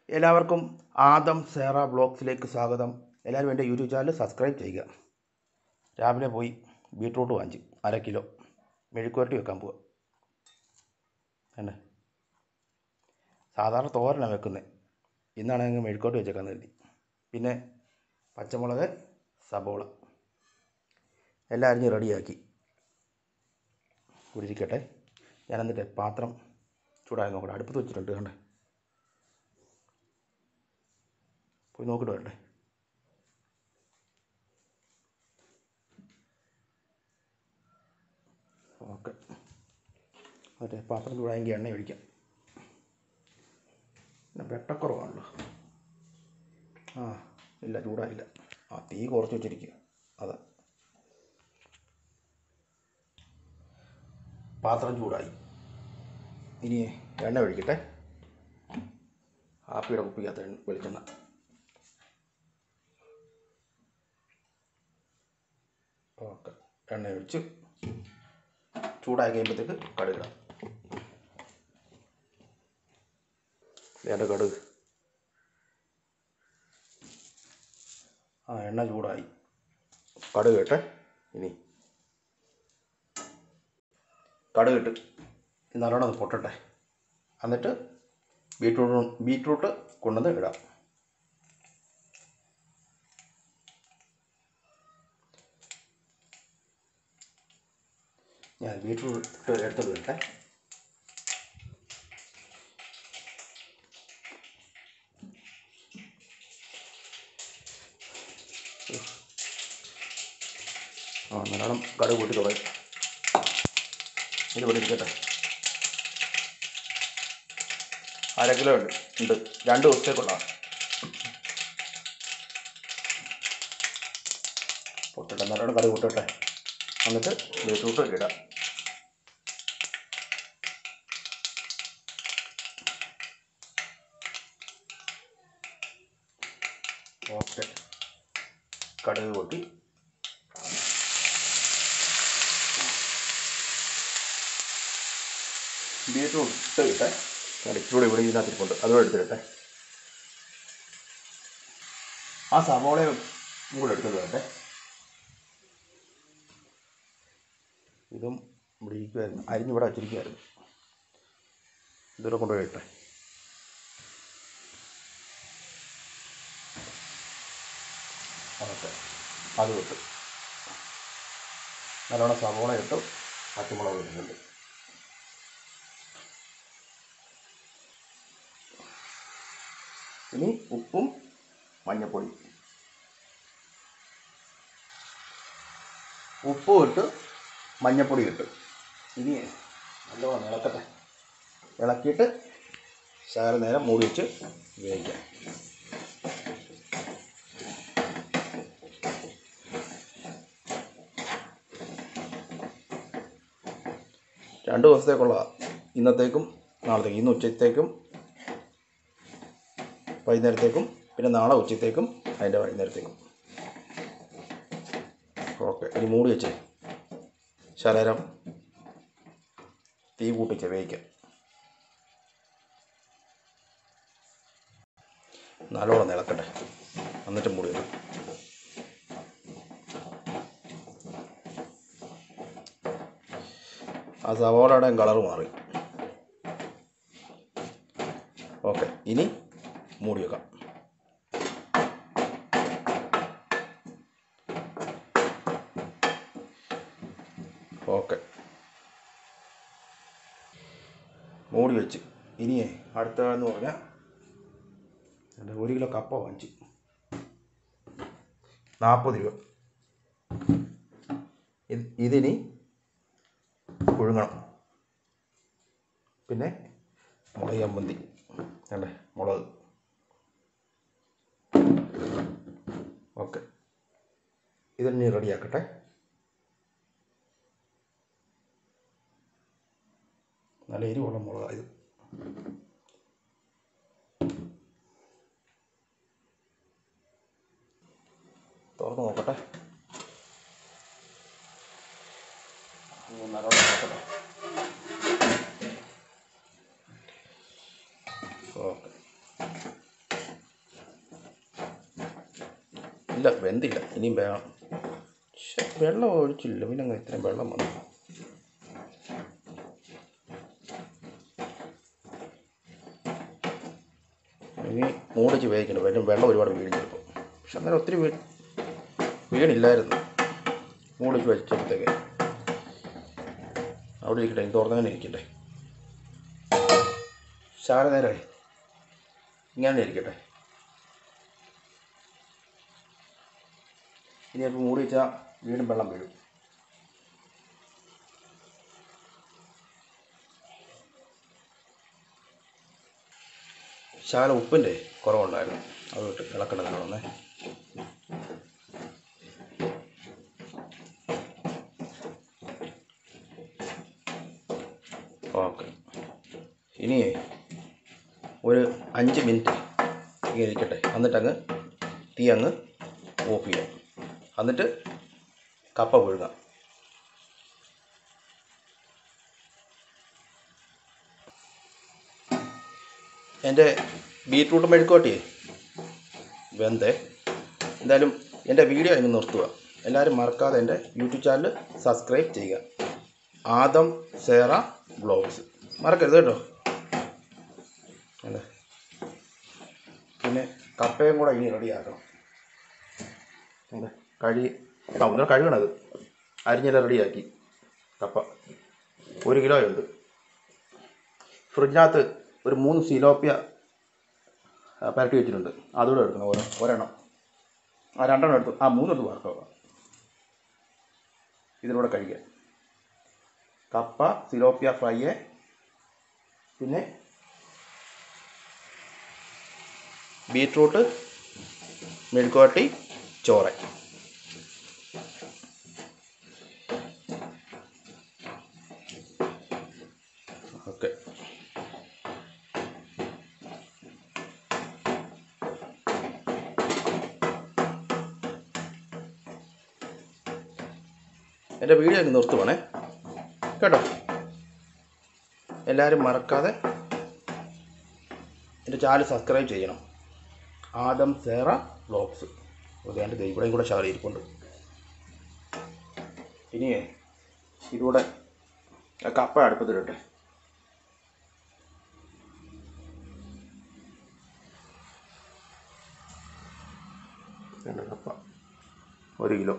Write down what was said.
എല്ലാവർക്കും ആദം സേറ ബ്ലോഗ്സിലേക്ക് സ്വാഗതം. എല്ലാവരും എൻ്റെ യൂട്യൂബ് ചാനൽ സബ്സ്ക്രൈബ് ചെയ്യുക. രാവിലെ പോയി ബീട്രൂട്ട് വാങ്ങിച്ചു 1/2 കിലോ മെഴുക്കുവരട്ടി വെക്കാൻ പോവുക. തന്നെ സാധാരണ തോരനാണ് വെക്കുന്നത്, ഇന്നാണെങ്കിൽ മെഴുക്കുവരട്ടി വെച്ചേക്കാൻ കരുതി. പിന്നെ പച്ചമുളക്, സബോള എല്ലാം അരിഞ്ഞ് റെഡിയാക്കി കുടിരിക്കട്ടെ. ഞാൻ എന്നിട്ട് പാത്രം ചൂടായി നോക്കട്ടെ. അടുപ്പത്ത് വെച്ചിട്ടുണ്ട്, കണ്ടേ, പോയി നോക്കിയിട്ട് വരട്ടെ. ഓക്കെ, മറ്റേ പാത്രം ചൂടായെങ്കിൽ എണ്ണ ഒഴിക്കാം. പിന്നെ വെട്ടക്കുറവാണല്ലോ. ഇല്ല, ചൂടായില്ല. തീ കുറച്ച് വെച്ചിരിക്കുക. അതാ, പാത്രം ചൂടായി. ഇനി എണ്ണ ഒഴിക്കട്ടെ. ഹാപ്പിയുടെ കുപ്പിക്കകത്ത് വെളിച്ചെണ്ണ. ഓക്കെ, എണ്ണ ഒഴിച്ച് ചൂടായി കഴിയുമ്പോഴത്തേക്ക് കടുകിടാം. വേണ്ട കടുക്. എണ്ണ ചൂടായി, കടുക് ഇട്ടെ. ഇനി കടുക് ഇട്ട് നല്ലോണം അത് പൊട്ടട്ടെ. എന്നിട്ട് ബീറ്റ്റൂട്ട് കൊണ്ടുവന്ന് ഇടാം. ഞാൻ ബീറ്റ്റൂട്ട് എടുത്തത് ഇട്ടെ. നല്ലോണം കടുക് കൂട്ടി തുടങ്ങി. ഇത് ഇവിടെ ഇരിക്കട്ടെ. 1/2 കിലോ ഉണ്ട് 2 ദിവസത്തേക്കുള്ളതാണ്. പൊട്ടട്ടെ, നല്ലോണം കടുക് പൊട്ടട്ടെ. എന്നിട്ട് ബീറ്റ്റൂട്ട് ഇടാം. ഓക്കെ, കടുക് പൊട്ടി. ബീറ്റ്റൂട്ട് ഇട്ടെ. ഇച്ചിലൂടെ ഇവിടെ ഇതിനകത്തിരിപ്പുണ്ട്, അതും എടുത്തിട്ടെ. സവോളയും കൂടെ എടുത്തത് വേണ്ടേ. ഇതും ഇവിടെ ഇരിക്കുമായിരുന്നു, അരിഞ്ഞിവിടെ വച്ചിരിക്കുമായിരുന്നു. ഇതുകൂടെ കൊണ്ടുപോയി ഇട്ടെ. ഓക്കെ, അത് ഇട്ട് നല്ലോണം സവോള ഇട്ട് പച്ചമുളക് ഇടുന്നുണ്ട്. ഇനി ഉപ്പും മഞ്ഞൾപ്പൊടി, ഉപ്പും ഇട്ട് മഞ്ഞൾപ്പൊടി ഇട്ട് ഇനി നല്ലോണം ഇളക്കട്ടെ. ഇളക്കിയിട്ട് ശകലം നേരം മൂടി വെച്ച് വേവിക്കാം. രണ്ട് ദിവസത്തേക്കുള്ള, ഇന്നത്തേക്കും നാളത്തേക്കും. ഇന്ന് ഉച്ചത്തേക്കും വൈകുന്നേരത്തേക്കും, പിന്നെ നാളെ ഉച്ചത്തേക്കും അതിൻ്റെ വൈകുന്നേരത്തേക്കും. ഓക്കെ, ഇനി മൂടി വെച്ച് ശകലം തീ കൂട്ടിച്ച് വേവിക്കാം. നല്ലോണം ഇളക്കട്ടെ, എന്നിട്ട് മൂടി വെക്കാം. സവോളയുടെയും കളറ് മാറി. ഓക്കെ, ഇനി മൂടി വെക്കാം. ഓക്കെ, മൂടി വെച്ച് ഇനി അടുത്തതെന്ന് പറഞ്ഞാൽ 1 കിലോ കപ്പ വാങ്ങിച്ചു, 40 രൂപ. ഇതിനി പുഴുങ്ങണം. പിന്നെ മുളക് ചമ്മന്തി, അല്ലേ, മുളക്. ഓക്കെ, ഇതിനി റെഡിയാക്കട്ടെ. നല്ല എരിവുള്ള മുളകാണ് ഇത്. തുറന്ന് നോക്കട്ടെ. നല്ലോണം നോക്കട്ടെ. ഓക്കെ, ഇല്ല വെന്തില്ല, ഇനിയും വേണം. പക്ഷെ വെള്ളം ഒഴിച്ചില്ല, പിന്നെ അങ്ങനെ ഇത്രയും വെള്ളം വന്നു. ഇനി മൂടിച്ച് വേവിക്കണം. വെള്ളം ഒരുപാട് വീഴിഞ്ഞെടുക്കും. പക്ഷെ അന്നേരം ഒത്തിരി വീണില്ലായിരുന്നു. മൂടിച്ച് വെച്ചപ്പോഴത്തേക്ക് അവിടെ ഇരിക്കട്ടെ, ഇനി തുറന്നങ്ങനെ ഇരിക്കട്ടെ. ശാല നേരമായി ഇങ്ങനെ ഇരിക്കട്ടെ. ഇനി അപ്പോൾ മൂടി വെച്ചാൽ വീണ്ടും വെള്ളം വീഴും. ശാല ഉപ്പിൻ്റെ കുറവുണ്ടായിരുന്നു, അതുകൊണ്ട് ഇളക്കണമെന്ന് വന്നേ. ഓക്കെ, ഇനി ഒരു 5 മിനിറ്റ് ഇങ്ങനെ ഇരിക്കട്ടെ. എന്നിട്ടങ്ങ് തീ അങ്ങ് ഓഫ് ചെയ്യാം. എന്നിട്ട് കപ്പ പുഴുങ്ങാം. എൻ്റെ ബീറ്റ്റൂട്ട് മെഴുക്കുവരട്ടി വെന്തേ. എന്തായാലും എൻ്റെ വീഡിയോ ഇന്ന് നിർത്തുക. എല്ലാവരും മറക്കാതെ എൻ്റെ യൂട്യൂബ് ചാനൽ സബ്സ്ക്രൈബ് ചെയ്യുക. ആദം സേറ വ്ളോഗ്സ് മറക്കരുത് കേട്ടോ. അല്ലേ, പിന്നെ കപ്പയും കൂടെ ഇനി റെഡിയാക്കണം. ഒന്നര കഴുകണത് അരിഞ്ഞെല്ലാം റെഡിയാക്കി. കപ്പ 1 കിലോയുണ്ട്. ഫ്രിഡ്ജിനകത്ത് ഒരു 3 സിലോപ്പിയ പരട്ടി വെച്ചിട്ടുണ്ട്. അതുകൂടെ എടുക്കണം. ഒരെണ്ണം 2 എടുത്തു. 3 എടുത്ത് വറക്കാം. ഇതിലൂടെ കഴിക്കുക. കപ്പ സിലോപ്പിയ ഫ്രൈ, പിന്നെ ബീറ്റ്റൂട്ട് മെഴുക്കുവരട്ടി, ചോറ്. ഓക്കെ, എൻ്റെ വീഡിയോ അങ്ങ് നിർത്തുവാണേ കേട്ടോ. എല്ലാവരും മറക്കാതെ എൻ്റെ ചാനൽ സബ്സ്ക്രൈബ് ചെയ്യണം. ആദം സേറ വ്ളോഗ്സ്. അതുകൊണ്ട് ഇവിടെയും കൂടെ ശാല ഇരിപ്പുണ്ട്. ഇനി ഇതിലൂടെ കപ്പ അടുപ്പത്തിലിട്ടെ. കപ്പ 1 കിലോ.